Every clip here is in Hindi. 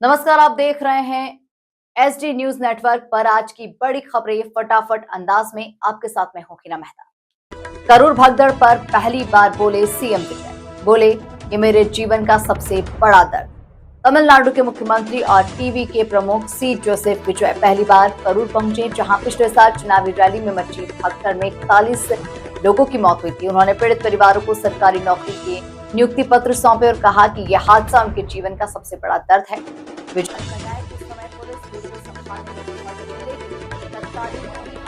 नमस्कार, आप देख रहे हैं एसडी न्यूज नेटवर्क पर। आज की बड़ी खबरें फटाफट अंदाज में आपके साथ में हूं हिना मेहता। करूर भगदड़ पर पहली बार बोले सीएम विजय। बोले, ये मेरे जीवन का सबसे बड़ा दर्द। तमिलनाडु के मुख्यमंत्री और टीवी के प्रमुख सी जोसेफ विजय पहली बार करूर पहुंचे, जहां पिछले साल चुनावी रैली में मची भगदड़ में 41 लोगों की मौत हुई थी। उन्होंने पीड़ित परिवारों को सरकारी नौकरी के नियुक्ति पत्र सौंपे और कहा कि यह हादसा उनके जीवन का सबसे बड़ा दर्द है।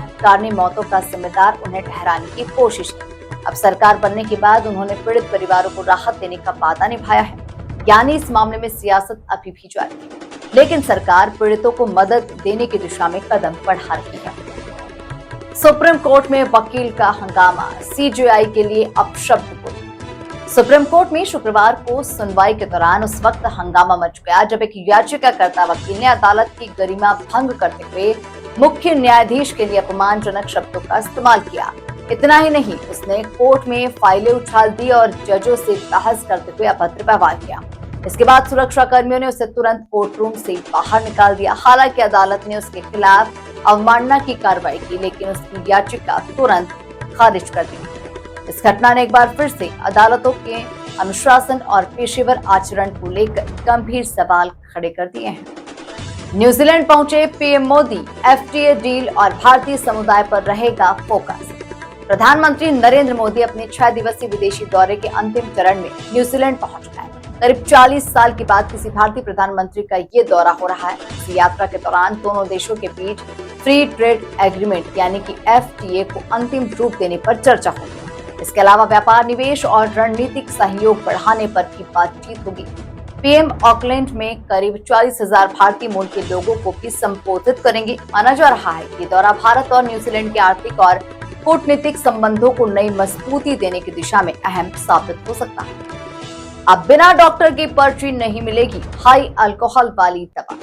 सरकार ने मौतों का जिम्मेदार उन्हें ठहराने की कोशिश की। अब सरकार बनने के बाद उन्होंने पीड़ित परिवारों को राहत देने का वादा निभाया है, यानी इस मामले में सियासत अभी भी जारी है, लेकिन सरकार पीड़ितों को मदद देने की दिशा में कदम बढ़ा रही है। सुप्रीम कोर्ट में वकील का हंगामा, सीजेआई के लिए अपशब्द बोले। सुप्रीम कोर्ट में शुक्रवार को सुनवाई के दौरान उस वक्त हंगामा मच गया जब एक याचिकाकर्ता वकील ने अदालत की गरिमा भंग करते हुए मुख्य न्यायाधीश के लिए अपमानजनक शब्दों का इस्तेमाल किया। इतना ही नहीं, उसने कोर्ट में फाइलें उछाल दी और जजों से बहस करते हुए अभद्र व्यवहार किया। इसके बाद सुरक्षा कर्मियों ने उसे तुरंत कोर्ट रूम से बाहर निकाल दिया। हालांकि अदालत ने उसके खिलाफ अवमानना की कार्रवाई की, लेकिन उसकी याचिका तुरंत खारिज कर दी। इस घटना ने एक बार फिर से अदालतों के अनुशासन और पेशेवर आचरण को लेकर गंभीर सवाल खड़े कर दिए हैं। न्यूजीलैंड पहुंचे पीएम मोदी, एफटीए डील और भारतीय समुदाय पर रहेगा फोकस। प्रधानमंत्री नरेंद्र मोदी अपने 6 दिवसीय विदेशी दौरे के अंतिम चरण में न्यूजीलैंड पहुंच गए। करीब 40 साल के बाद किसी भारतीय प्रधानमंत्री का ये दौरा हो रहा है। इस यात्रा के दौरान दोनों देशों के बीच फ्री ट्रेड एग्रीमेंट यानी कि एफटीए को अंतिम रूप देने पर चर्चा होगी। इसके अलावा व्यापार, निवेश और रणनीतिक सहयोग बढ़ाने पर भी बातचीत होगी। पीएम ऑकलैंड में करीब 40,000 भारतीय मूल के लोगों को भी संबोधित करेंगे। माना जा रहा है कि दौरा भारत और न्यूजीलैंड के आर्थिक और कूटनीतिक संबंधों को नई मजबूती देने की दिशा में अहम साबित हो सकता है। अब बिना डॉक्टर की पर्ची नहीं मिलेगी हाई अल्कोहल वाली दवा।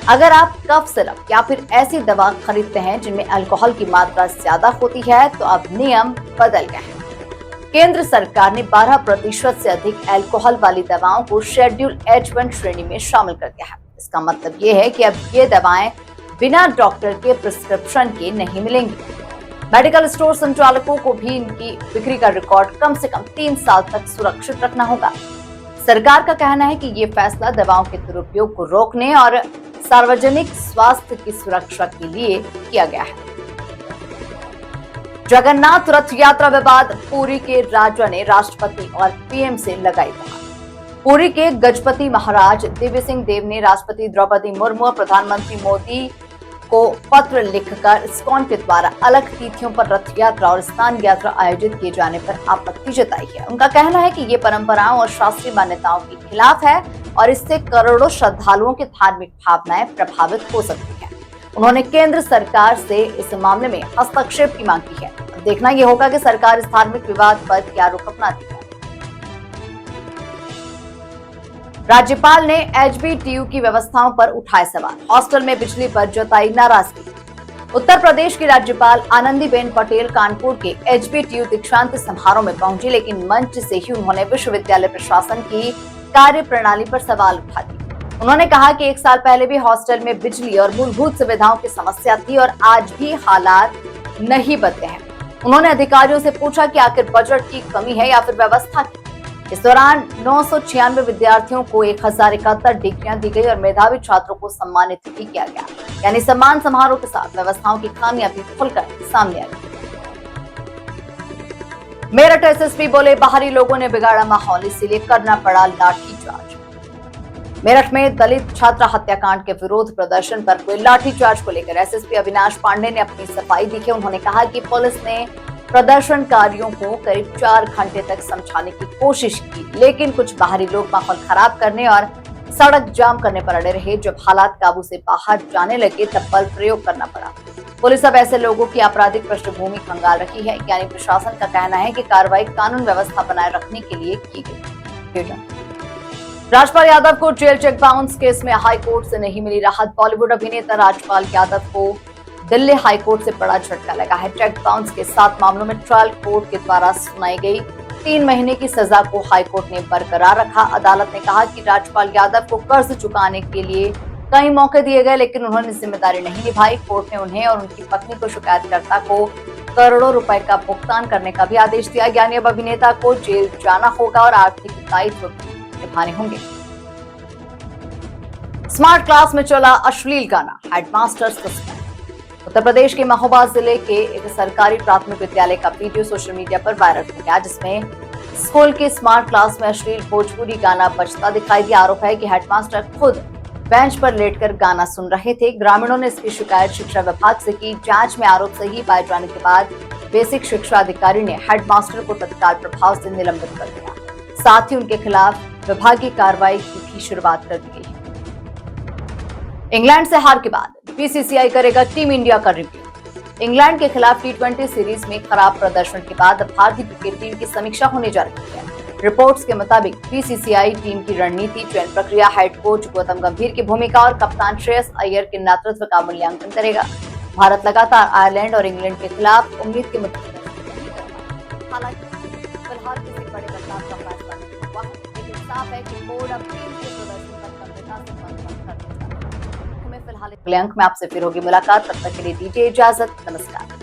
अगर आप कफ सिरप या फिर ऐसी दवा खरीदते हैं जिनमें अल्कोहल की मात्रा ज्यादा होती है, तो अब नियम बदल गए हैं। केंद्र सरकार ने 12% से अधिक अल्कोहल वाली दवाओं को शेड्यूल H1 श्रेणी में शामिल कर दिया है। इसका मतलब ये है कि अब ये दवाएं बिना डॉक्टर के प्रिस्क्रिप्शन के नहीं मिलेंगी। मेडिकल स्टोर संचालकों को भी इनकी बिक्री का रिकॉर्ड कम से कम 3 साल तक सुरक्षित रखना होगा। सरकार का कहना है कि ये फैसला दवाओं के दुरुपयोग को रोकने और सार्वजनिक स्वास्थ्य की सुरक्षा के लिए किया गया है। जगन्नाथ रथ यात्रा विवाद, पुरी के राजा ने राष्ट्रपति और पीएम से लगाई मुहर। पुरी के गजपति महाराज दिव्य सिंह देव ने राष्ट्रपति द्रौपदी मुर्मू और प्रधानमंत्री मोदी को पत्र लिखकर इस्कॉन के द्वारा अलग तिथियों पर रथ यात्रा और स्नान यात्रा आयोजित किए जाने पर आपत्ति जताई है। उनका कहना है कि ये परंपराओं और शास्त्रीय मान्यताओं के खिलाफ है और इससे करोड़ों श्रद्धालुओं की धार्मिक भावनाएं प्रभावित हो सकती है। उन्होंने केंद्र सरकार से इस मामले में हस्तक्षेप की मांग की है। अब देखना यह होगा कि सरकार इस धार्मिक विवाद पर क्या रुख अपनाती है। राज्यपाल ने एचबीटीयू की व्यवस्थाओं पर उठाए सवाल, हॉस्टल में बिजली पर जताई नाराजगी। उत्तर प्रदेश की राज्यपाल आनंदीबेन पटेल कानपुर के एचबीटीयू दीक्षांत समारोह में पहुंची, लेकिन मंच से ही उन्होंने विश्वविद्यालय प्रशासन की कार्य प्रणाली पर सवाल उठा दिए। उन्होंने कहा कि 1 साल पहले भी हॉस्टल में बिजली और मूलभूत सुविधाओं की समस्या थी और आज भी हालात नहीं बदले हैं। उन्होंने अधिकारियों से पूछा कि आखिर बजट की कमी है या फिर व्यवस्था की। इस दौरान 996 विद्यार्थियों को 1071 डिग्रियां दी गई और मेधावी छात्रों को सम्मानित भी किया गया। यानी सम्मान समारोह के साथ व्यवस्थाओं की खामियां भी खुलकर सामने आई। मेरठ एसएसपी बोले, बाहरी लोगों ने बिगाड़ा माहौल, इसीलिए करना पड़ा लाठीचार्ज। मेरठ में दलित छात्रा हत्याकांड के विरोध प्रदर्शन पर हुए लाठीचार्ज को लेकर एसएसपी अविनाश पांडे ने अपनी सफाई दी है। उन्होंने कहा कि पुलिस ने प्रदर्शनकारियों को करीब 4 घंटे तक समझाने की कोशिश की, लेकिन कुछ बाहरी लोग माहौल खराब करने और सड़क जाम करने पर अड़े रहे। जब हालात काबू से बाहर जाने लगे तब बल प्रयोग करना पड़ा। पुलिस अब ऐसे लोगों की आपराधिक पृष्ठभूमि खंगाल रही है। यानी प्रशासन का कहना है कि कार्रवाई कानून व्यवस्था बनाए रखने के लिए की गई। राजपाल यादव को जेल चेक बाउंस केस में हाई कोर्ट से नहीं मिली राहत। बॉलीवुड अभिनेता राजपाल यादव को दिल्ली हाई कोर्ट से बड़ा झटका लगा है। चेक बाउंस के 7 मामलों में ट्रायल कोर्ट के द्वारा सुनाई गई 3 महीने की सजा को हाईकोर्ट ने बरकरार रखा। अदालत ने कहा कि राजपाल यादव को कर्ज चुकाने के लिए कई मौके दिए गए, लेकिन उन्होंने जिम्मेदारी नहीं निभाई। कोर्ट ने उन्हें और उनकी पत्नी को शिकायतकर्ता को करोड़ों रुपए का भुगतान करने का भी आदेश दिया। यानी अब अभिनेता को जेल जाना होगा और आर्थिक दायित्व निभाने होंगे। स्मार्ट क्लास में चला अश्लील गाना, हेडमास्टर सस्पेंड। उत्तर प्रदेश के महोबा जिले के एक सरकारी प्राथमिक विद्यालय का वीडियो सोशल मीडिया पर वायरल हो गया, जिसमें स्कूल की स्मार्ट क्लास में अश्लील भोजपुरी गाना बजता दिखाई दिया। आरोप है कि हेडमास्टर खुद बेंच पर लेटकर गाना सुन रहे थे। ग्रामीणों ने इसकी शिकायत शिक्षा विभाग से की। जांच में आरोप सही पाए जाने के बाद बेसिक शिक्षा अधिकारी ने हेडमास्टर को तत्काल प्रभाव से निलंबित कर दिया। साथ ही उनके खिलाफ विभागीय कार्रवाई की भी शुरुआत कर दी गई है। इंग्लैंड से हार के बाद बीसीसीआई करेगा टीम इंडिया का रिव्यू। इंग्लैंड के खिलाफ टी20 सीरीज में खराब प्रदर्शन के बाद भारतीय क्रिकेट टीम की समीक्षा होने जा रही है। रिपोर्ट्स के मुताबिक बीसीसीआई टीम की रणनीति, चयन प्रक्रिया, हेड कोच गौतम गंभीर की भूमिका और कप्तान श्रेयस अय्यर के नेतृत्व का मूल्यांकन करेगा। भारत लगातार आयरलैंड और इंग्लैंड के खिलाफ उम्मीद के मुताबिक, हालांकि फिलहाल किसी बड़े बदलाव का फैसला नहीं हुआ है, लेकिन साफ है कि बोर्ड अब टीम के प्रदर्शन पर गंभीरता से मंथन करने जा रहा है। फिलहाल अगले अंक में आपसे फिर होगी मुलाकात। तब तक के लिए दीजिए इजाजत। नमस्कार।